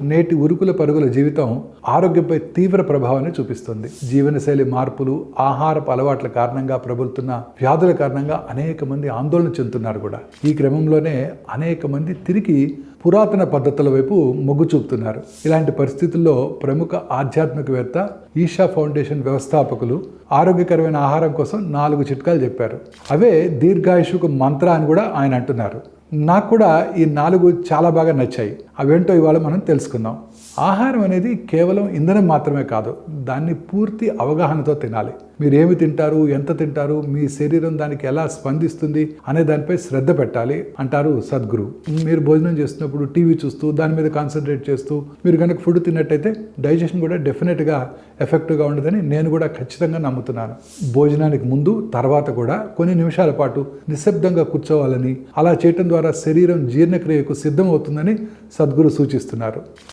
నేటి ఉరుకుల పరుగుల జీవితం ఆరోగ్యంపై తీవ్ర ప్రభావాన్ని చూపిస్తుంది. జీవనశైలి మార్పులు, ఆహారపు అలవాట్ల కారణంగా ప్రబలుతున్న వ్యాధుల కారణంగా అనేక మంది ఆందోళన చెందుతున్నారు కూడా. ఈ క్రమంలోనే అనేక మంది తిరిగి పురాతన పద్ధతుల వైపు మొగ్గు చూపుతున్నారు. ఇలాంటి పరిస్థితుల్లో ప్రముఖ ఆధ్యాత్మికవేత్త ఈషా ఫౌండేషన్ వ్యవస్థాపకులు ఆరోగ్యకరమైన ఆహారం కోసం 4 చిట్కాలు చెప్పారు. అవే దీర్ఘాయుషుకు మంత్ర అని కూడా ఆయన అంటున్నారు. నాకు కూడా ఈ 4 చాలా బాగా నచ్చాయి. అవేంటో ఇవాళ మనం తెలుసుకుందాం. ఆహారం అనేది కేవలం ఇంధనం మాత్రమే కాదు, దాన్ని పూర్తి అవగాహనతో తినాలి. మీరు ఏమి తింటారు, ఎంత తింటారు, మీ శరీరం దానికి ఎలా స్పందిస్తుంది అనే దానిపై శ్రద్ధ పెట్టాలి అంటారు సద్గురు. మీరు భోజనం చేస్తున్నప్పుడు టీవీ చూస్తూ దాని మీద కాన్సన్ట్రేట్ చేస్తూ మీరు కనుక ఫుడ్ తిన్నట్టయితే డైజెషన్ కూడా డెఫినెట్గా ఎఫెక్టివ్గా ఉండదని నేను కూడా ఖచ్చితంగా నమ్ముతున్నాను. భోజనానికి ముందు తర్వాత కూడా కొన్ని నిమిషాల పాటు నిశ్శబ్దంగా కూర్చోవాలని, అలా చేయటం ద్వారా శరీరం జీర్ణక్రియకు సిద్ధమవుతుందని సద్గురు సూచిస్తున్నారు.